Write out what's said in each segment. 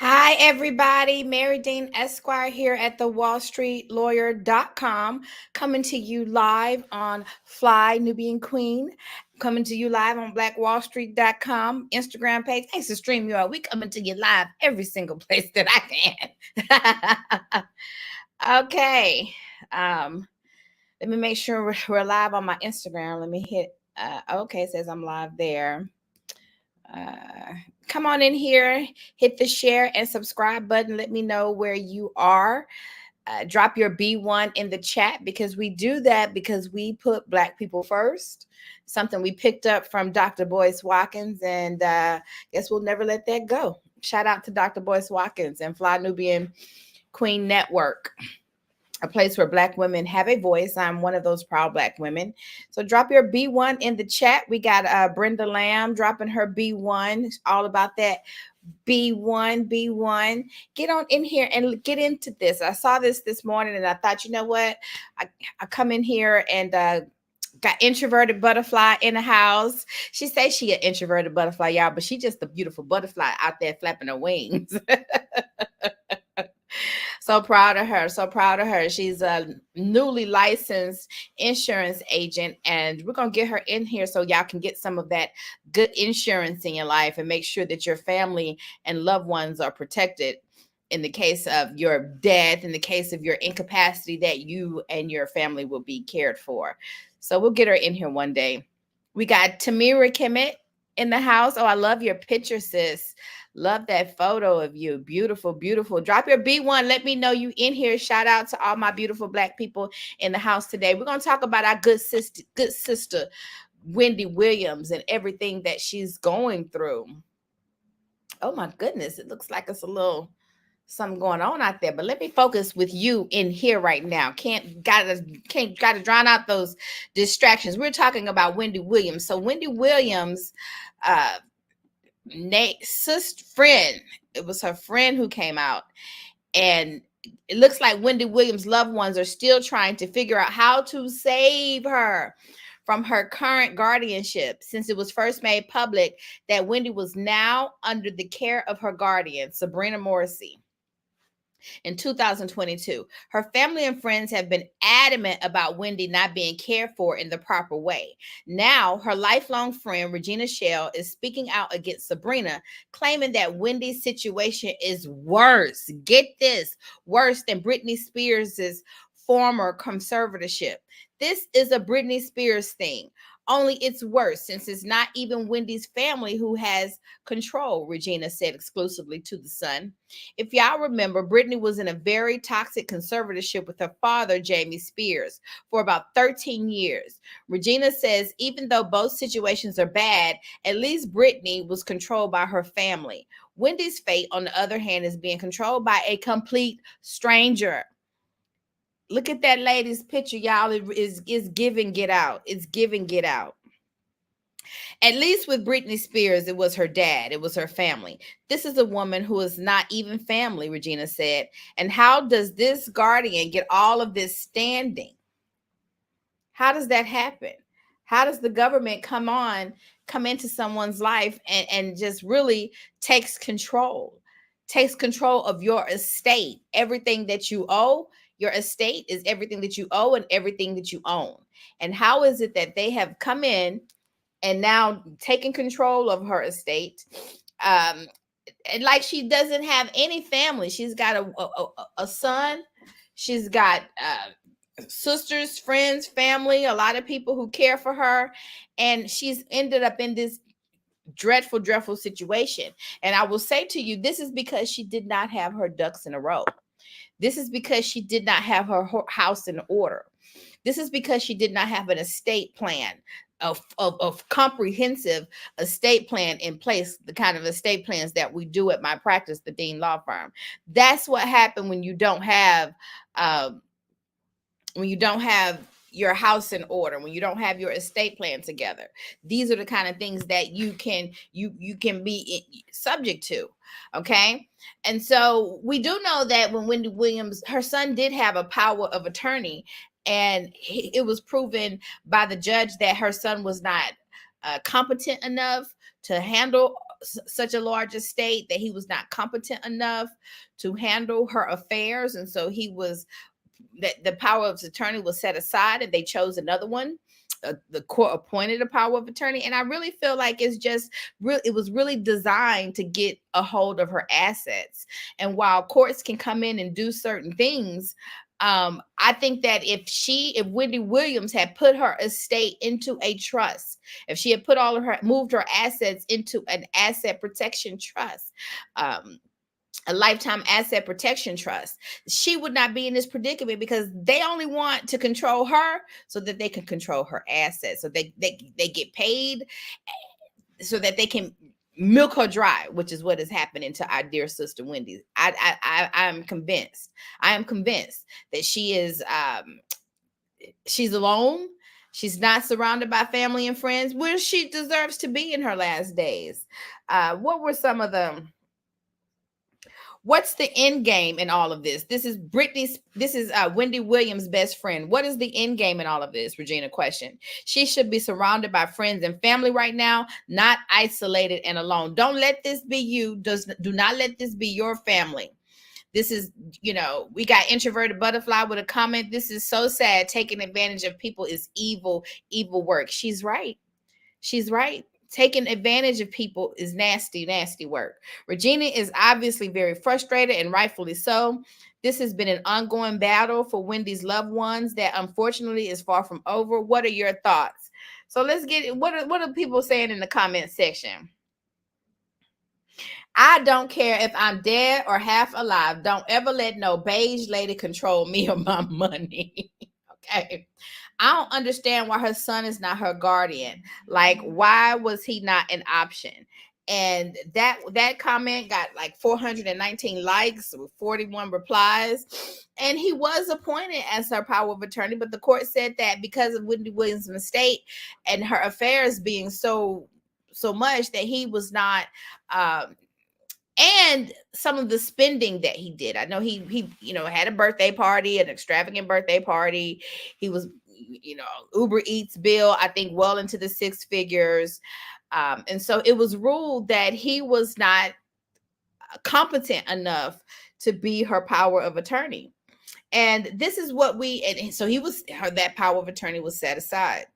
Hi, everybody. Mary Dean Esquire here at the wallstreetlawyer.com, coming to you live on Fly Nubian Queen, coming to you live on blackwallstreet.com, Instagram page. Thanks to stream you all. We coming to you live every single place that I can. Okay. Let me make sure we're live on my Instagram. Let me hit, okay, it says I'm live there. Come on in here, hit the share and subscribe button. Let me know where you are. Drop your B1 in the chat, because we do that because we put Black people first. Something we picked up from Dr. Boyce Watkins, and guess we'll never let that go. Shout out to Dr. Boyce Watkins and Fly Nubian Queen Network, a place where Black women have a voice. I'm one of those proud Black women. So drop your B1 in the chat. We got Brenda Lamb dropping her B1, all about that B1. Get on in here and get into this. I saw this morning and I thought, you know what? I come in here and got introverted butterfly in the house. She says she an introverted butterfly, y'all, but she just a beautiful butterfly out there flapping her wings. So proud of her. So proud of her. She's a newly licensed insurance agent, and we're going to get her in here so y'all can get some of that good insurance in your life and make sure that your family and loved ones are protected in the case of your death, in the case of your incapacity, that you and your family will be cared for. So we'll get her in here one day. We got Tamira Kemet in the house. Oh, I love your picture, sis. Love that photo of you. Beautiful, beautiful. Drop your B1. Let me know you in here. Shout out to all my beautiful Black people in the house today. We're going to talk about our good sister, Wendy Williams, and everything that she's going through. Oh my goodness. It looks like it's a little something going on out there, but let me focus with you in here right now. Gotta drown out those distractions. We're talking about Wendy Williams. So Wendy Williams, sister friend, it was her friend who came out, and it looks like Wendy Williams' loved ones are still trying to figure out how to save her from her current guardianship, since it was first made public that Wendy was now under the care of her guardian, Sabrina Morrissey, in 2022. Her family and friends have been adamant about Wendy not being cared for in the proper way. Now, her lifelong friend, Regina Schell, is speaking out against Sabrina, claiming that Wendy's situation is worse. Get this, worse than Britney Spears' former conservatorship. This is a Britney Spears thing. Only it's worse, since it's not even Wendy's family who has control, Regina said exclusively to The Sun. If y'all remember, Britney was in a very toxic conservatorship with her father, Jamie Spears, for about 13 years. Regina says even though both situations are bad, at least Britney was controlled by her family. Wendy's fate, on the other hand, is being controlled by a complete stranger. Look at that lady's picture, y'all. It is giving Get Out. It's giving Get Out. At least with Britney Spears, it was her dad. It was her family. This is a woman who is not even family, Regina said. And how does this guardian get all of this standing? How does that happen? How does the government come into someone's life and just really takes control of your estate, everything that you owe? Your estate is everything that you owe and everything that you own. And how is it that they have come in and now taken control of her estate? And like, she doesn't have any family. She's got a son. She's got sisters, friends, family, a lot of people who care for her. And she's ended up in this dreadful situation. And I will say to you, this is because she did not have her ducks in a row. This is because she did not have her house in order. This is because she did not have an estate plan, of comprehensive estate plan in place, the kind of estate plans that we do at my practice, the Dean Law Firm. That's what happened when you don't have your house in order, when you don't have your estate plan together. These are the kind of things that you can be subject to. Okay. And so we do know that when Wendy Williams, her son did have a power of attorney, and it was proven by the judge that her son was not competent enough to handle such a large estate that he was not competent enough to handle her affairs, and so he was that the power of attorney was set aside, and they chose another one. The court appointed a power of attorney, and I really feel like it's just real. It was really designed to get a hold of her assets. And while courts can come in and do certain things, I think that if Wendy Williams had put her estate into a trust, if she had put all of her moved her assets into an asset protection trust, a lifetime asset protection trust, she would not be in this predicament, because they only want to control her so that they can control her assets. So they get paid so that they can milk her dry, which is what is happening to our dear sister Wendy. I'm convinced. I am convinced that she is she's alone. She's not surrounded by family and friends, where she deserves to be in her last days. What were some of them? What's the end game in all of this? This is Wendy Williams' best friend. What is the end game in all of this? Regina question. She should be surrounded by friends and family right now, not isolated and alone. Don't let this be you. Do not let this be your family. This is, we got Introverted Butterfly with a comment. This is so sad. Taking advantage of people is evil work. She's right. She's right. Taking advantage of people is nasty, nasty work. Regina is obviously very frustrated, and rightfully so. This has been an ongoing battle for Wendy's loved ones that unfortunately is far from over. What are your thoughts? So let's get what are people saying in the comment section? I don't care if I'm dead or half alive. Don't ever let no beige lady control me or my money. Okay. I don't understand why her son is not her guardian. Like, why was he not an option? And that comment got like 419 likes with 41 replies. And he was appointed as her power of attorney, but the court said that because of Wendy Williams' mistake and her affairs being so much, that he was not and some of the spending that he did. I know he had a birthday party, an extravagant birthday party. He was Uber Eats bill, I think, well into the six figures. And so it was ruled that he was not competent enough to be her power of attorney. And this is what so that power of attorney was set aside.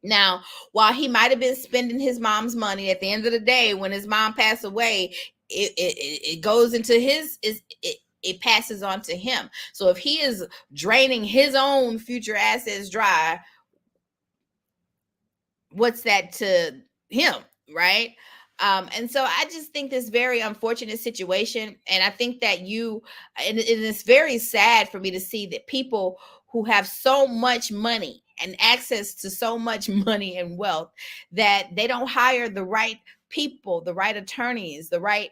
Now, while he might have been spending his mom's money, at the end of the day, when his mom passed away, it goes into it passes on to him. So if he is draining his own future assets dry, what's that to him, right? And so I just think this very unfortunate situation. And I think that and it's very sad for me to see that people who have so much money and access to so much money and wealth, that they don't hire the right people, the right attorneys, the right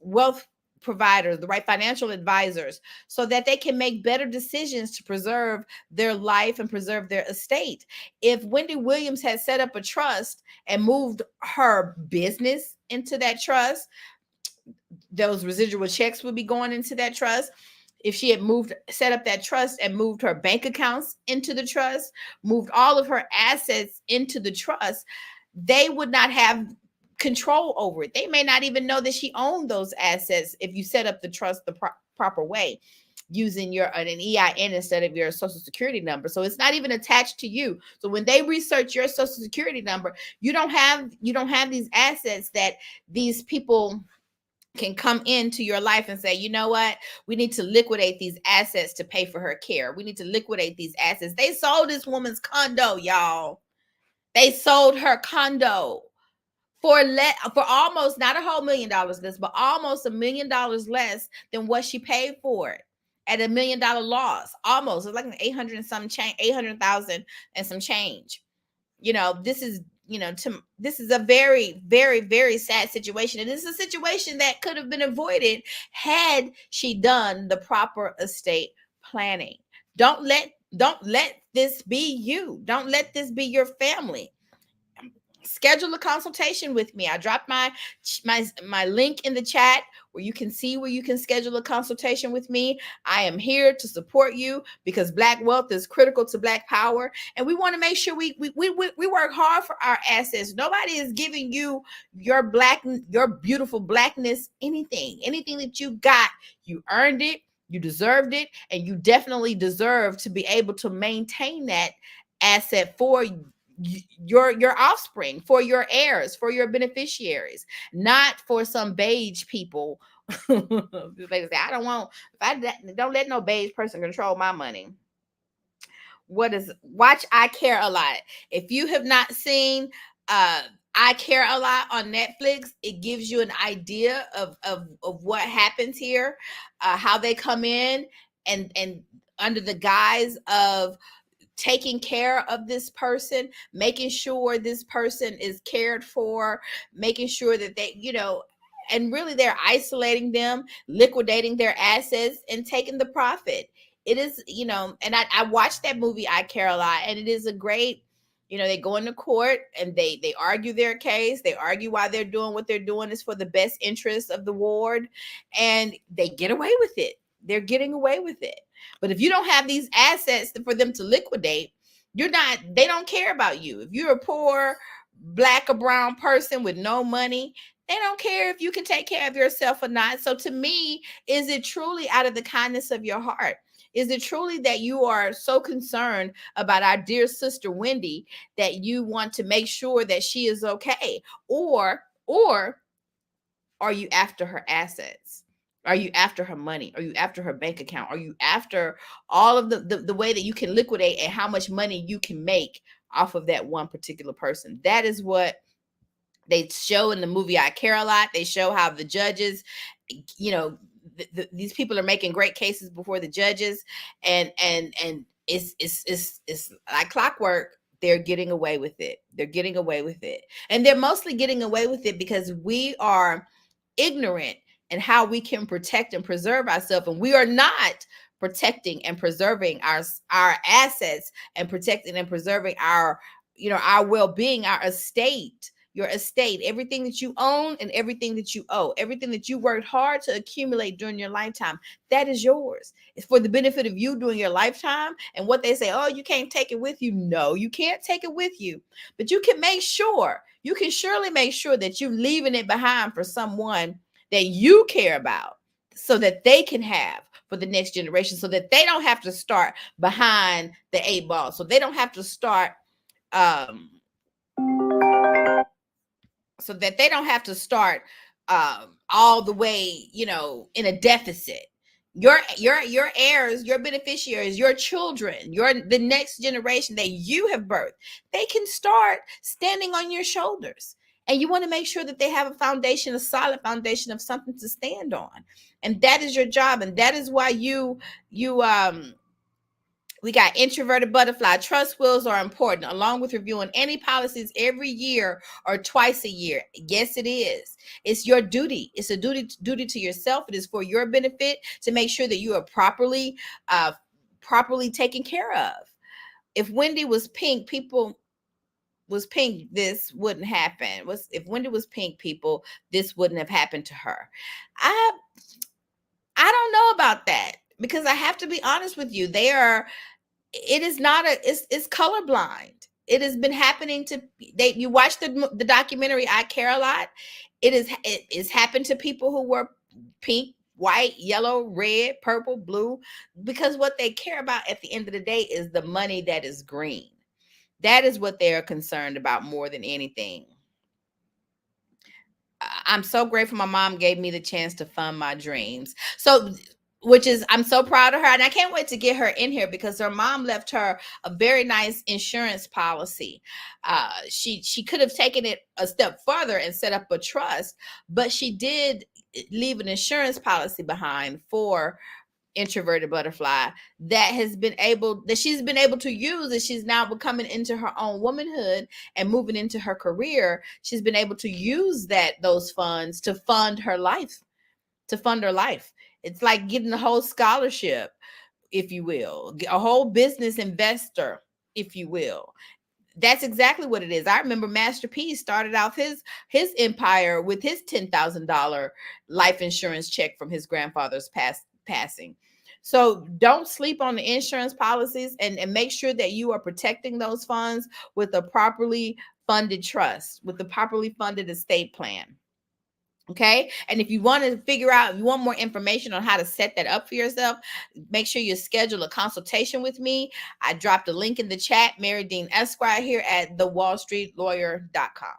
wealth providers, the right financial advisors, so that they can make better decisions to preserve their life and preserve their estate. If Wendy Williams had set up a trust and moved her business into that trust, those residual checks would be going into that trust. If she had set up that trust and moved her bank accounts into the trust, moved all of her assets into the trust, they would not have control over it. They may not even know that she owned those assets if you set up the trust the proper way, using an EIN instead of your social security number. So it's not even attached to you. So when they research your social security number, you don't have these assets that these people can come into your life and say, you know what, we need to liquidate these assets to pay for her care. We need to liquidate these assets. They sold this woman's condo, y'all. They sold her condo for almost, not a whole $1 million less, but almost $1 million less than what she paid for it, at $1 million loss. Almost, it's like 800,000 and some change. This is this is a very, very, very sad situation. And this is a situation that could have been avoided had she done the proper estate planning. Don't let this be you. Don't let this be your family. schedule a consultation with me. I dropped my link in the chat where you can see where you can schedule a consultation with me. I am here to support you because Black wealth is critical to Black power, and we want to make sure we work hard for our assets. Nobody is giving you your beautiful Blackness anything that you got. You earned it, you deserved it, and you definitely deserve to be able to maintain that asset for your offspring, for your heirs, for your beneficiaries, not for some beige people. They say, I don't want, if I don't let no beige person control my money. Watch I Care a Lot. If you have not seen I Care a Lot on Netflix, it gives you an idea of what happens here, how they come in and under the guise of taking care of this person, making sure this person is cared for, making sure that they, and really they're isolating them, liquidating their assets, and taking the profit. It is, and I watched that movie I Care a Lot, and it is a great, they go into court and they argue their case. They argue why they're doing what they're doing is for the best interest of the ward, and they get away with it. They're getting away with it. But if you don't have these assets for them to liquidate, they don't care about you. If you're a poor Black or brown person with no money, they don't care if you can take care of yourself or not. So to me, is it truly out of the kindness of your heart? Is it truly that you are so concerned about our dear sister Wendy that you want to make sure that she is okay? Or are you after her assets? Are you after her money? Are you after her bank account? Are you after all of the way that you can liquidate and how much money you can make off of that one particular person? That is what they show in the movie I Care a Lot. They show how the judges, these people are making great cases before the judges, and it's like clockwork. They're getting away with it. They're getting away with it, and they're mostly getting away with it because we are ignorant in how we can protect and preserve ourselves, and we are not protecting and preserving our assets and protecting and preserving our well-being, our estate. Your estate, everything that you own and everything that you owe, everything that you worked hard to accumulate during your lifetime, that is yours. It's for the benefit of you during your lifetime. And what they say, oh, you can't take it with you. No, you can't take it with you, but you can surely make sure that you're leaving it behind for someone that you care about, so that they can have for the next generation, so that they don't have to start behind the 8 ball, so they don't have to start all the way, in a deficit. Your heirs, your beneficiaries, your children, the next generation that you have birthed, they can start standing on your shoulders. And you want to make sure that they have a solid foundation of something to stand on. And that is your job. And that is why we got introverted butterfly. Trust wills are important, along with reviewing any policies every year or twice a year. Yes, it is. It's your duty. It's a duty to yourself. It is for your benefit to make sure that you are properly taken care of. If Wendy was pink, this wouldn't happen. If Wendy was pink, people, this wouldn't have happened to her. I don't know about that, because I have to be honest with you. It's colorblind. It has been happening to you watch the documentary I Care a Lot. It is happened to people who were pink, white, yellow, red, purple, blue, because what they care about at the end of the day is the money that is green. That is what they're concerned about more than anything. I'm so grateful my mom gave me the chance to fund my dreams. I'm so proud of her, and I can't wait to get her in here, because her mom left her a very nice insurance policy. She could have taken it a step further and set up a trust, but she did leave an insurance policy behind for introverted butterfly that she's been able to use as she's now becoming into her own womanhood and moving into her career. She's been able to use those funds to fund her life. It's like getting a whole scholarship, if you will, a whole business investor, if you will. That's exactly what it is. I remember Master P started off his empire with his $10,000 life insurance check from his grandfather's passing. So don't sleep on the insurance policies, and make sure that you are protecting those funds with a properly funded trust, with the properly funded estate plan. Okay. And if you want to figure out, if you want more information on how to set that up for yourself, make sure you schedule a consultation with me. I dropped a link in the chat, Mary Dean Esquire, here at thewallstreetlawyer.com.